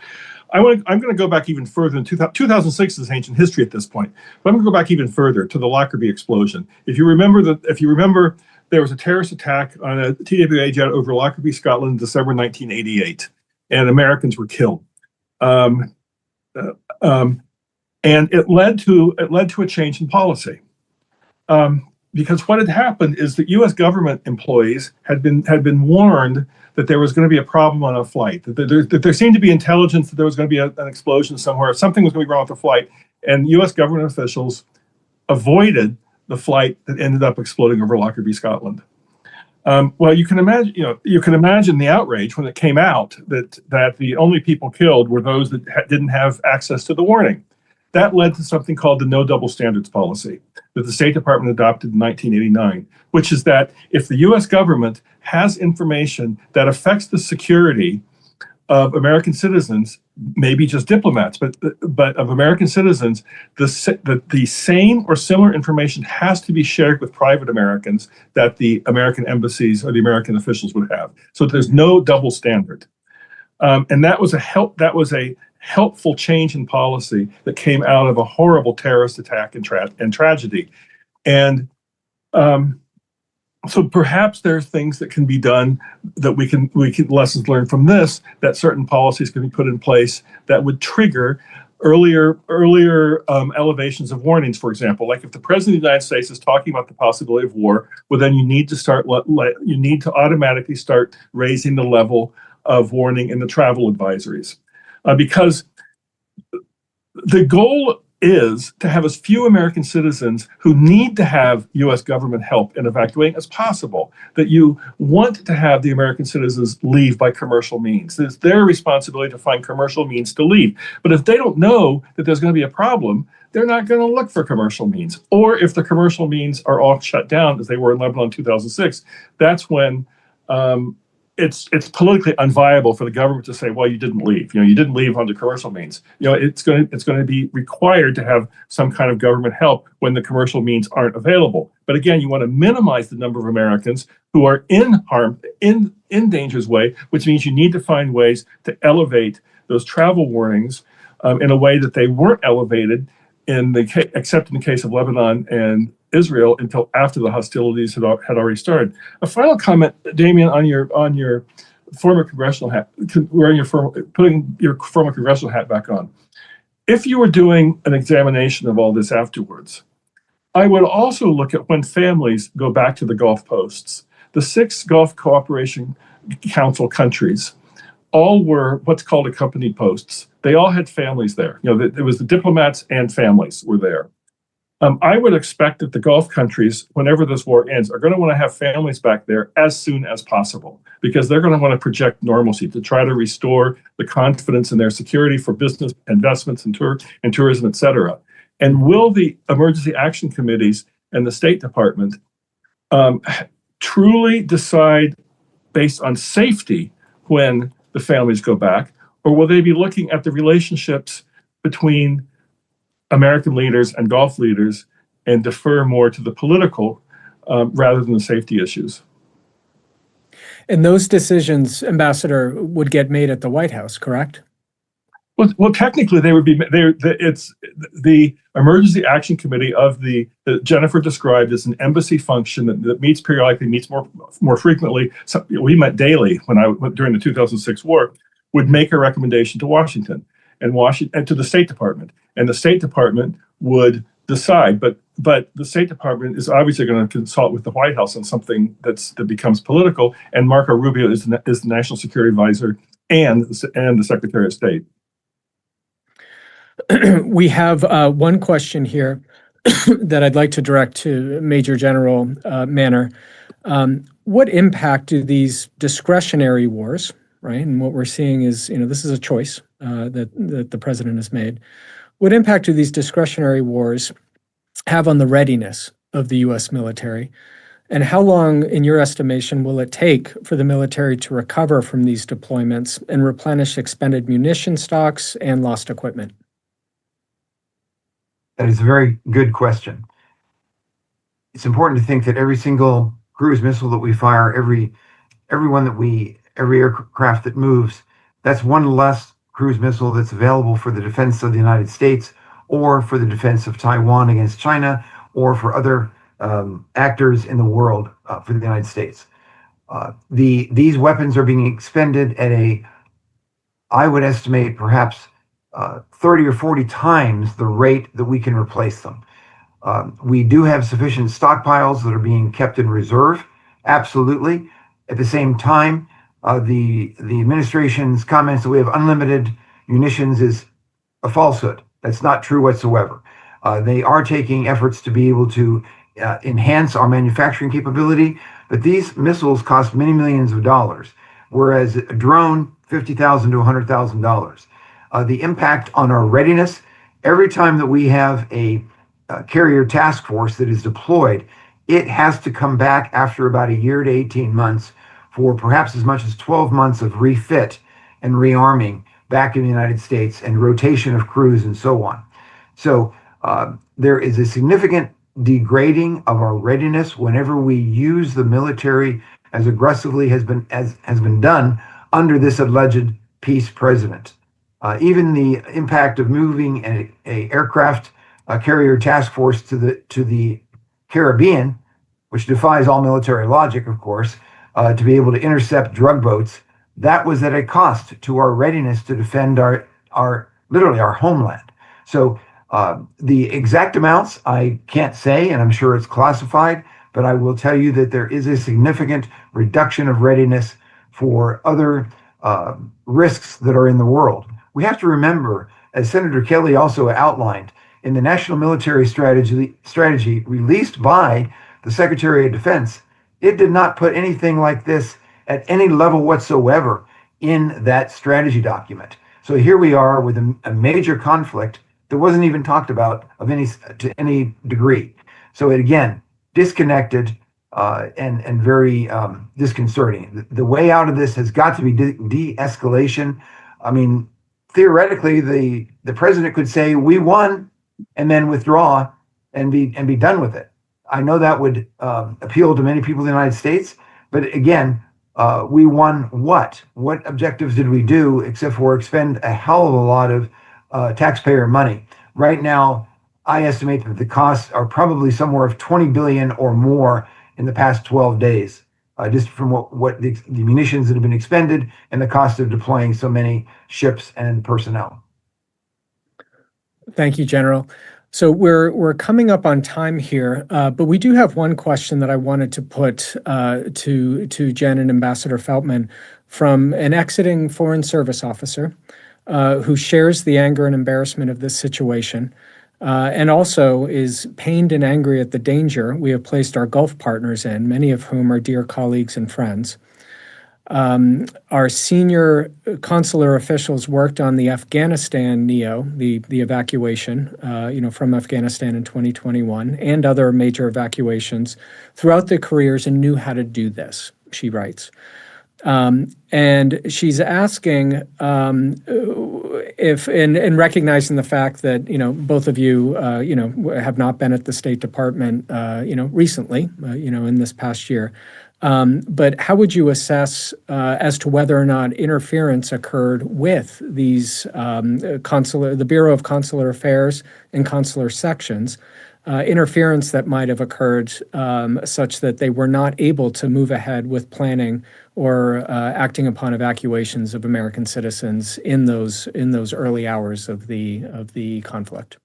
I'm going to go back even further. 2006 is ancient history at this point, but I'm going to go back even further to the Lockerbie explosion. If you remember, there was a terrorist attack on a TWA jet over Lockerbie, Scotland, in December 1988, and Americans were killed. And it led to a change in policy. Because what had happened is that U.S. government employees had been warned that there was going to be a problem on a flight, that there seemed to be intelligence that there was going to be an explosion somewhere, something was going to be wrong with the flight, and U.S. government officials avoided the flight that ended up exploding over Lockerbie, Scotland. Well, you can imagine the outrage when it came out that the only people killed were those that didn't have access to the warning. That led to something called the no double standards policy that the State Department adopted in 1989, which is that if the U.S. government has information that affects the security of American citizens, maybe just diplomats, but of American citizens, the same or similar information has to be shared with private Americans that the American embassies or the American officials would have. So there's no double standard, and that was a helpful change in policy that came out of a horrible terrorist attack and tragedy. And so perhaps there are things that can be done that we can lessons learned from this, that certain policies can be put in place that would trigger earlier elevations of warnings. For example, like if the president of the United States is talking about the possibility of war, well, then you need to automatically start raising the level of warning in the travel advisories. Because the goal is to have as few American citizens who need to have U.S. government help in evacuating as possible, that you want to have the American citizens leave by commercial means. It's their responsibility to find commercial means to leave. But if they don't know that there's going to be a problem, they're not going to look for commercial means. Or if the commercial means are all shut down, as they were in Lebanon in 2006, that's when it's politically unviable for the government to say, well, you didn't leave. You didn't leave under commercial means. It's going to be required to have some kind of government help when the commercial means aren't available. But again, you want to minimize the number of Americans who are in harm, in danger's way, which means you need to find ways to elevate those travel warnings in a way that they weren't elevated except in the case of Lebanon and Israel until after the hostilities had already started. A final comment, Damien, on your former congressional hat, putting your former congressional hat back on. If you were doing an examination of all this afterwards, I would also look at when families go back to the Gulf posts. The 6 Gulf Cooperation Council countries all were what's called accompanied posts. They all had families there. It was the diplomats and families were there. I would expect that the Gulf countries, whenever this war ends, are going to want to have families back there as soon as possible, because they're going to want to project normalcy to try to restore the confidence in their security for business investments and tourism, et cetera. And will the emergency action committees and the State Department truly decide based on safety when the families go back, or will they be looking at the relationships between American leaders and Gulf leaders and defer more to the political rather than the safety issues? And those decisions, Ambassador, would get made at the White House, correct? Well, technically, they would be. It's the Emergency Action Committee that Jennifer described as an embassy function that meets periodically, meets more frequently. So we met daily during the 2006 war. Would make a recommendation to Washington and to the State Department, and the State Department would decide. But the State Department is obviously going to consult with the White House on something that becomes political. And Marco Rubio is the National Security Advisor and the Secretary of State. We have one question here that I'd like to direct to Major General Manner. What impact do these discretionary wars, right? And what we're seeing is, this is a choice that the president has made. What impact do these discretionary wars have on the readiness of the U.S. military? And how long, in your estimation, will it take for the military to recover from these deployments and replenish expended munition stocks and lost equipment? That is a very good question. It's important to think that every single cruise missile that we fire, every aircraft that moves, that's one less cruise missile that's available for the defense of the United States, or for the defense of Taiwan against China, or for other actors in the world for the United States. These weapons are being expended at I would estimate perhaps 30 or 40 times the rate that we can replace them. We do have sufficient stockpiles that are being kept in reserve, absolutely. At the same time, the administration's comments that we have unlimited munitions is a falsehood. That's not true whatsoever. They are taking efforts to be able to enhance our manufacturing capability, but these missiles cost many millions of dollars, whereas a drone, $50,000 to $100,000. The impact on our readiness, every time that we have a carrier task force that is deployed, it has to come back after about a year to 18 months for perhaps as much as 12 months of refit and rearming back in the United States and rotation of crews and so on. So there is a significant degrading of our readiness whenever we use the military as aggressively has been done under this alleged peace president. Even the impact of moving a aircraft carrier task force to the Caribbean, which defies all military logic, of course, to be able to intercept drug boats, that was at a cost to our readiness to defend literally our homeland. So the exact amounts I can't say, and I'm sure it's classified, but I will tell you that there is a significant reduction of readiness for other risks that are in the world. We have to remember, as Senator Kelly also outlined, in the National Military Strategy released by the Secretary of Defense, it did not put anything like this at any level whatsoever in that strategy document. So here we are with a major conflict that wasn't even talked about to any degree. So it, again, disconnected and very disconcerting. The way out of this has got to be de-escalation. I mean, theoretically, the president could say, "We won," and then withdraw and be done with it. I know that would appeal to many people in the United States, but again, we won what? What objectives did we do except for expend a hell of a lot of taxpayer money? Right now, I estimate that the costs are probably somewhere of 20 billion or more in the past 12 days, just from what the munitions that have been expended and the cost of deploying so many ships and personnel. Thank you, General. So we're coming up on time here, but we do have one question that I wanted to put to Jen and Ambassador Feltman from an exiting Foreign Service officer who shares the anger and embarrassment of this situation, and also is pained and angry at the danger we have placed our Gulf partners in, many of whom are dear colleagues and friends. Our senior consular officials worked on the Afghanistan NEO, the evacuation, from Afghanistan in 2021, and other major evacuations throughout their careers and knew how to do this, she writes. And she's asking if, in recognizing the fact that, both of you, have not been at the State Department, recently, in this past year. But how would you assess as to whether or not interference occurred with these the Bureau of Consular Affairs and consular sections, interference that might have occurred such that they were not able to move ahead with planning or acting upon evacuations of American citizens in those early hours of the conflict?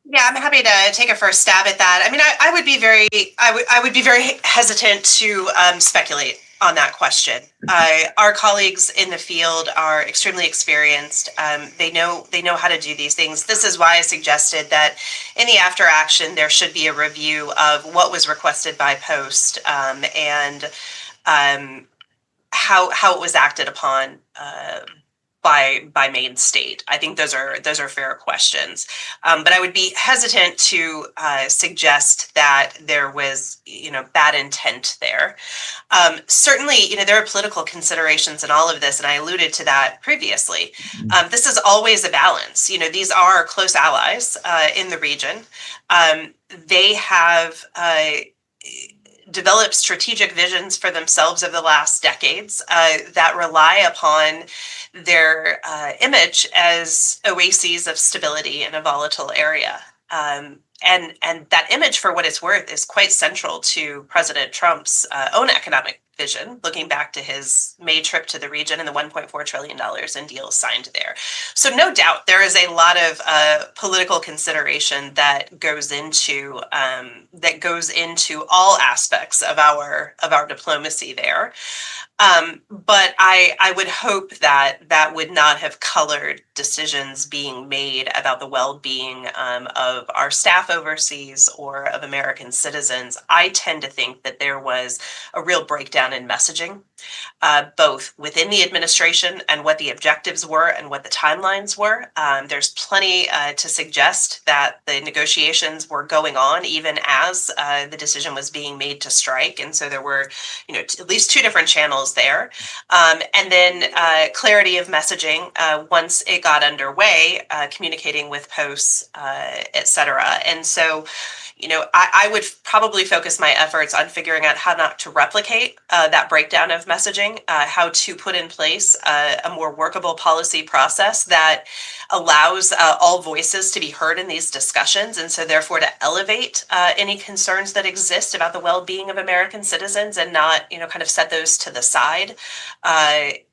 Yeah, I'm happy to take a first stab at that. I mean, I would be very hesitant to speculate on that question. Our colleagues in the field are extremely experienced. They know how to do these things. This is why I suggested that in the after action there should be a review of what was requested by Post and how it was acted upon by Maine State. I think those are fair questions, but I would be hesitant to suggest that there was bad intent there. Certainly, there are political considerations in all of this, and I alluded to that previously. This is always a balance. These are close allies in the region. They have developed strategic visions for themselves over the last decades that rely upon their image as oases of stability in a volatile area. And that image, for what it's worth, is quite central to President Trump's own economic vision, looking back to his May trip to the region and the $1.4 trillion in deals signed there. So no doubt there is a lot of political consideration that goes into all aspects of our diplomacy there. But I would hope that would not have colored decisions being made about the well-being of our staff overseas or of American citizens. I tend to think that there was a real breakdown in messaging, both within the administration and what the objectives were and what the timelines were. There's plenty to suggest that the negotiations were going on even as the decision was being made to strike. And so there were, at least two different channels there. And then clarity of messaging once it got underway, communicating with posts, et cetera. And so, I would probably focus my efforts on figuring out how not to replicate that breakdown of messaging, how to put in place a more workable policy process that allows all voices to be heard in these discussions, and so therefore to elevate any concerns that exist about the well-being of American citizens and not, kind of set those to the side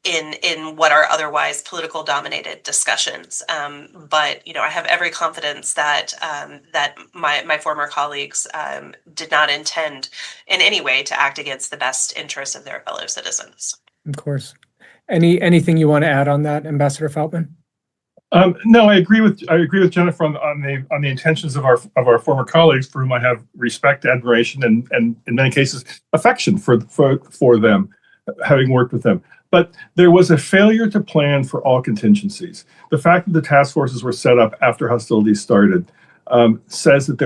in what are otherwise political dominated discussions. But I have every confidence that that my former colleagues did not intend in any way to act against the best interests of their fellow citizens. Of course. Anything you want to add on that, Ambassador Feltman? No, I agree with Jennifer on the intentions of our former colleagues, for whom I have respect, admiration, and in many cases affection for them, having worked with them. But there was a failure to plan for all contingencies. The fact that the task forces were set up after hostilities started says that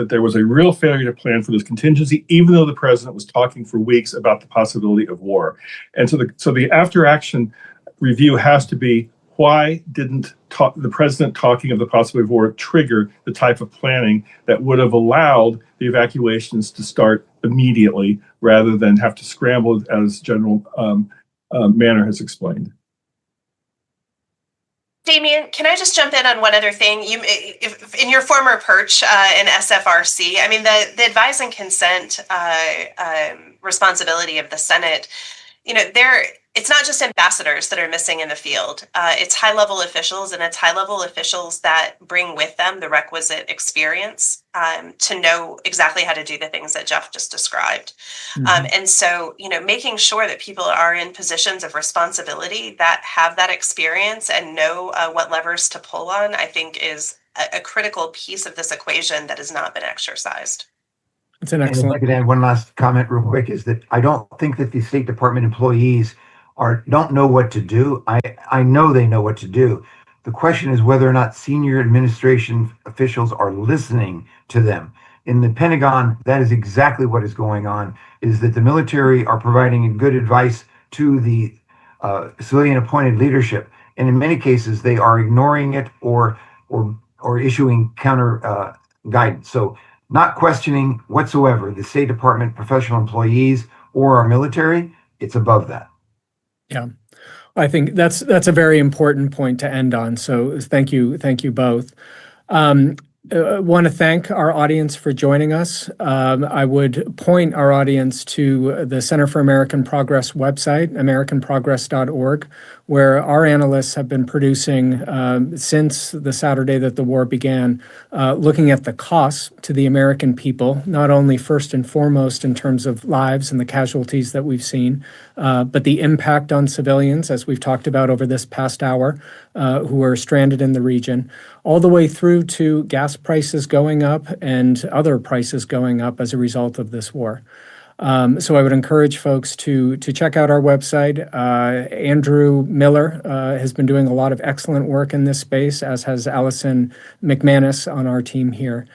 there was a real failure to plan for this contingency, even though the president was talking for weeks about the possibility of war. And so the after action review has to be, why didn't the president talking of the possibility of war trigger the type of planning that would have allowed the evacuations to start immediately rather than have to scramble, as General Manner has explained? Damien, can I just jump in on one other thing? In your former perch in SFRC, I mean, the advise and consent responsibility of the Senate, it's not just ambassadors that are missing in the field. It's high-level officials, and it's high-level officials that bring with them the requisite experience to know exactly how to do the things that Jeff just described. Mm-hmm. And so, making sure that people are in positions of responsibility that have that experience and know what levers to pull on, I think is a critical piece of this equation that has not been exercised. It's an excellent. And if I could add one last comment real quick, is that I don't think that the State Department employees don't know what to do. I know they know what to do. The question is whether or not senior administration officials are listening to them. In the Pentagon, that is exactly what is going on, is that the military are providing good advice to the civilian appointed leadership. And in many cases, they are ignoring it or issuing counter guidance. So not questioning whatsoever the State Department professional employees or our military, it's above that. Yeah, I think that's a very important point to end on. So thank you both. Want to thank our audience for joining us. I would point our audience to the Center for American Progress website, americanprogress.org, where our analysts have been producing since the Saturday that the war began, looking at the costs to the American people, not only first and foremost in terms of lives and the casualties that we've seen, but the impact on civilians, as we've talked about over this past hour, who are stranded in the region, all the way through to gas prices going up and other prices going up as a result of this war. So I would encourage folks to check out our website. Andrew Miller has been doing a lot of excellent work in this space, as has Allison McManus on our team here.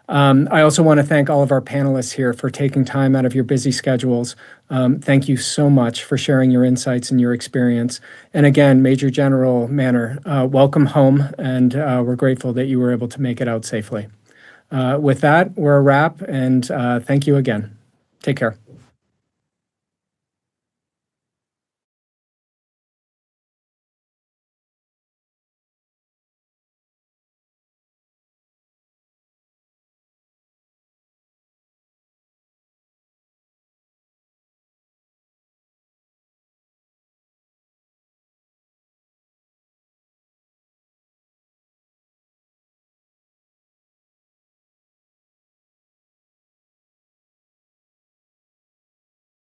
I also want to thank all of our panelists here for taking time out of your busy schedules. Thank you so much for sharing your insights and your experience. And again, Major General Manner, welcome home, and we're grateful that you were able to make it out safely. With that, we're a wrap, and thank you again. Take care.